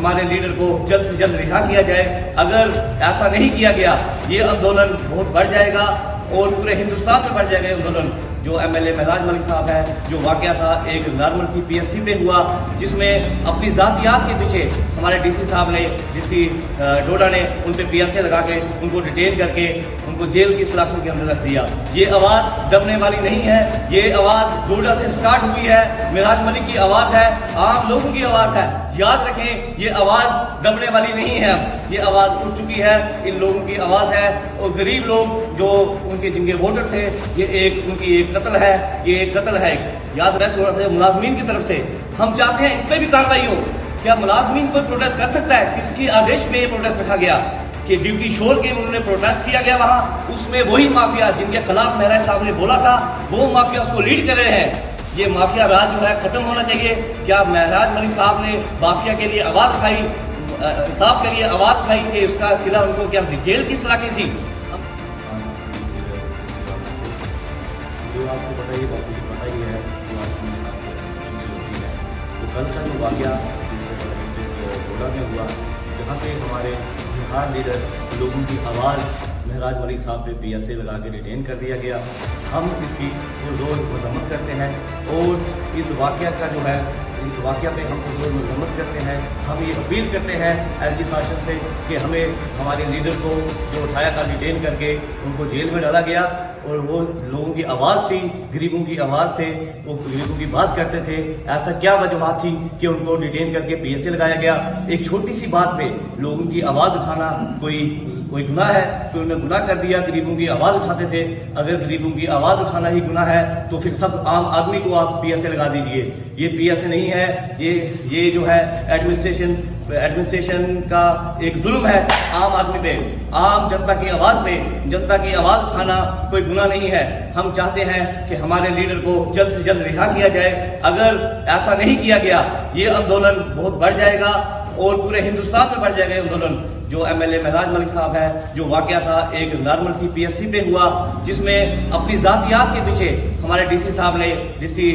ہمارے لیڈر کو جلد سے جلد رہا کیا جائے۔ اگر ایسا نہیں کیا گیا یہ آندولن بہت بڑھ جائے گا اور پورے ہندوستان میں بڑھ جائے گا آندولن۔ جو ایم ایل اے مہراج ملک صاحب ہے، جو واقعہ تھا ایک نارمل سی پی ایس سی پہ ہوا، جس میں اپنی ذاتیات کے پیچھے ہمارے ڈی سی صاحب نے، ڈی سی ڈوڈا نے ان پہ پی ایس اے لگا کے ان کو ڈیٹین کر کے ان کو جیل کی سلاخوں کے اندر رکھ دیا۔ یہ آواز دبنے والی نہیں ہے، یہ آواز ڈوڈا سے سٹارٹ ہوئی ہے، مہراج ملک کی آواز ہے، عام لوگوں کی آواز ہے۔ یاد رکھیں یہ آواز دبنے والی نہیں ہے، یہ آواز اٹھ چکی ہے، ان لوگوں کی آواز ہے۔ اور غریب لوگ جو ان کے جن کے ووٹر تھے، یہ ان کی ایک قتل ہے، یہ ایک قتل ہے۔ یاد ریسٹ ہو رہا تھا ملازمین کی طرف سے، ہم چاہتے ہیں اس پہ بھی کارروائی ہو۔ کیا ملازمین کوئی پروٹیسٹ کر سکتا ہے؟ کس کی آدیش پہ یہ پروٹیسٹ رکھا گیا کہ ڈیوٹی چھوڑ کے انہوں نے پروٹیسٹ کیا گیا وہاں، اس میں وہی مافیا جن کے خلاف مہراج صاحب نے بولا تھا وہ مافیا اس کو لیڈ کر رہے ہیں۔ یہ مافیا راج جو ہے ختم ہونا چاہیے۔ کیا مہراج ملک صاحب نے مافیا کے لیے آواز اٹھائی، انصاف کے لیے آواز اٹھائی کہ اس کا صلہ ان کو کیا جیل کی سلاخیں تھی؟ جو آپ کو پتہ ہی ہے جو آج ہوتی ہے، تو کل کا جو واقعہ ڈوڈا میں ہوا، جہاں پہ ہمارے بہار لیڈر لوگوں کی آواز مہراج ملک صاحب پہ پی ایس اے لگا کے ڈیٹین کر دیا گیا، ہم اس کی پرزور مذمت کرتے ہیں اور اس واقعہ کا جو ہے اس واقعہ پہ ہم پرزور مذمت کرتے ہیں۔ ہم یہ اپیل کرتے ہیں ایل جی شاشن سے کہ ہمیں ہمارے لیڈر کو جو اٹھایا تھا ڈیٹین کر کے ان کو جیل میں ڈالا گیا، اور وہ لوگوں کی آواز تھی، غریبوں کی آواز تھے، وہ غریبوں کی بات کرتے تھے۔ ایسا کیا وجوہات تھی کہ ان کو ڈیٹین کر کے پی ایس اے لگایا گیا؟ ایک چھوٹی سی بات پہ لوگوں کی آواز اٹھانا کوئی گناہ ہے؟ کوئی انہوں نے گناہ کر دیا؟ غریبوں کی آواز اٹھاتے تھے۔ اگر غریبوں کی آواز اٹھانا ہی گناہ ہے تو پھر سب عام آدمی کو آپ پی ایس اے لگا دیجئے۔ یہ پی ایس اے نہیں ہے، یہ جو ہے ایڈمنسٹریشن کا ایک ظلم ہے عام آدمی پہ، عام جنتا کی آواز پہ۔ جنتا کی آواز اٹھانا کوئی گناہ نہیں ہے۔ ہم چاہتے ہیں کہ ہمارے لیڈر کو جلد سے جلد رہا کیا جائے۔ اگر ایسا نہیں کیا گیا یہ آندولن بہت بڑھ جائے گا اور پورے ہندوستان میں بڑھ جائے گا آندولن۔ جو ایم ایل اے مہراج ملک صاحب ہے، جو واقعہ تھا ایک نارمل سی پی ایس سی پہ ہوا، جس میں اپنی ذاتیات کے پیچھے ہمارے ڈی سی صاحب نے، ڈی سی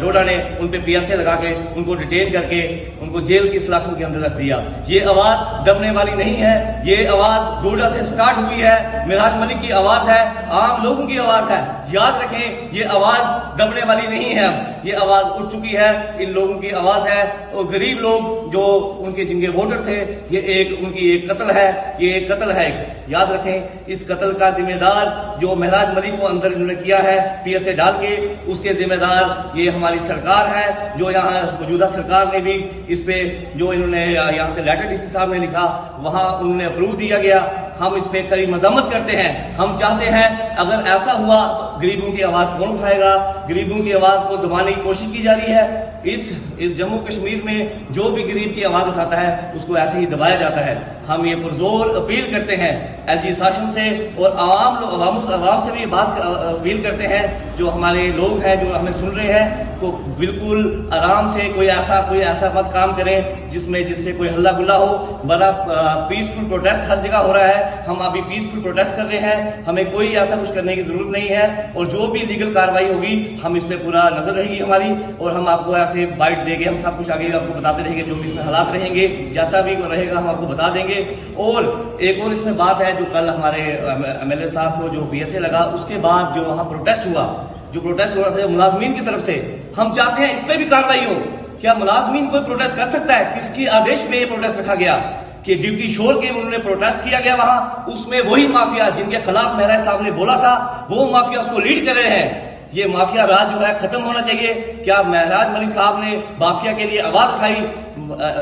ڈوڈا نے ان پہ پی ایس اے لگا کے ان کو ڈیٹین کر کے ان کو جیل کی سلاخوں کے اندر رکھ دیا۔ یہ آواز دبنے والی نہیں ہے، یہ آواز ڈوڈا سے سٹارٹ ہوئی ہے، مہراج ملک کی آواز ہے، عام لوگوں کی آواز ہے۔ یاد رکھیں یہ آواز دبنے والی نہیں ہے، یہ آواز اٹھ چکی ہے، ان لوگوں کی آواز ہے۔ اور غریب لوگ جو ان کے جن کے ووٹر تھے، یہ ان کی ایک قتل ہے، یہ ایک قتل ہے۔ یاد رکھیں اس قتل کا ذمہ دار جو مہراج ملک کو اندر انہوں نے کیا ہے پی ایس اے ڈال کے، اس کے ذمہ دار یہ ہماری سرکار ہے۔ جو یہاں موجودہ سرکار نے بھی اس پہ جو انہوں نے یہاں سے لیٹر ڈی سی صاحب نے لکھا، وہاں انہوں نے اپروو دیا گیا۔ ہم اس پہ کڑی مذمت کرتے ہیں۔ ہم چاہتے ہیں اگر ایسا ہوا تو غریبوں کی آواز کون اٹھائے گا؟ غریبوں کی آواز کو دبانے کی کوشش کی جا رہی ہے۔ اس جموں کشمیر میں جو بھی غریب کی آواز اٹھاتا ہے اس کو ایسے ہی دبایا جاتا ہے۔ ہم یہ پرزور اپیل کرتے ہیں ایل جی شاشن سے اور عوام سے بھی یہ بات اپیل کرتے ہیں، جو ہمارے لوگ ہیں جو ہمیں سن رہے ہیں، کو بالکل آرام سے کوئی ایسا مت کام کریں جس سے کوئی ہلا گلا ہو۔ بڑا پیسفل پروٹیسٹ ہر جگہ ہو رہا ہے، ہم ابھی پیسفل پروٹیسٹ کر رہے ہیں، ہمیں کوئی ایسا کچھ کرنے کی ضرورت نہیں ہے۔ اور جو بھی لیگل کارروائی ہوگی ہم اس پہ پورا نظر رہے گی ہماری، اور ہم آپ کو ایسے بائٹ دیں گے، ہم سب کچھ آگے آپ کو بتاتے رہیں گے، جو بھی اس میں حالات رہیں گے جیسا بھی رہے گا ہم آپ کو بتا دیں گے۔ اور ایک اور اس میں بات ہے، جو کل ہمارے ایم ایل اے صاحب کو جو پی ایس اے لگا، اس کے بعد جو وہاں پروٹیسٹ ہوا تھا ملازمین کی طرف سے، ہم چاہتے ہیں اس پہ بھی کارروائی ہو۔ کیا ملازمین کوئی پروٹیسٹ کر سکتا ہے؟ کس کی آدیش پہ یہ پروٹیسٹ رکھا گیا کہ ڈیوٹی چھوڑ کے انہوں نے پروٹیسٹ کیا گیا وہاں، اس میں وہی مافیا جن کے خلاف مہراج صاحب نے بولا تھا وہ مافیا اس کو لیڈ کر رہے ہیں۔ یہ مافیا راج جو ہے ختم ہونا چاہیے۔ کیا مہراج ملک صاحب نے مافیا کے لیے آواز اٹھائی،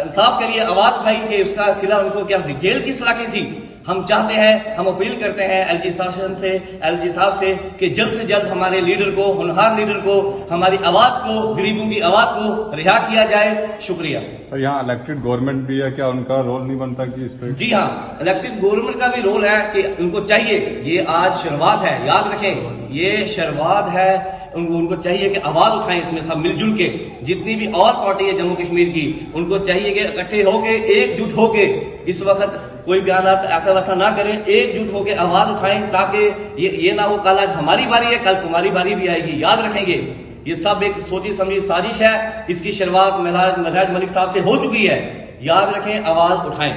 انصاف کے لیے آواز اٹھائی کہ اس کا صلہ ان کو کیا جیل کی سلاخیں تھی؟ ہم چاہتے ہیں، ہم اپیل کرتے ہیں ایل جی شاشن سے، ایل جی صاحب سے کہ جلد سے جلد ہمارے لیڈر کو، ہونہار لیڈر کو، ہماری آواز کو، غریبوں کی آواز کو رہا کیا جائے۔ شکریہ سر۔ یہاں الیکٹڈ گورنمنٹ بھی ہے، کیا ان کا رول نہیں بنتا کہ اس پہ؟ جی ہاں، الیکٹڈ گورنمنٹ کا بھی رول ہے کہ ان کو چاہیے، یہ آج شروعات ہے، یاد رکھیں یہ شروعات ہے، ان کو چاہیے کہ آواز اٹھائیں اس میں سب مل جل کے، جتنی بھی اور پارٹی ہے جموں کشمیر کی، ان کو چاہیے کہ اکٹھے ہو کے، ایک جٹ ہو کے، اس وقت کوئی بیانات ایسا ویسا نہ کریں، ایک جٹ ہو کے آواز اٹھائیں، تاکہ یہ نہ ہو کل آج ہماری باری ہے کل تمہاری باری بھی آئے گی۔ یاد رکھیں گے یہ سب ایک سوچی سمجھی سازش ہے، اس کی شروعات مہراج ملک صاحب سے ہو چکی ہے۔ یاد رکھیں، آواز اٹھائیں.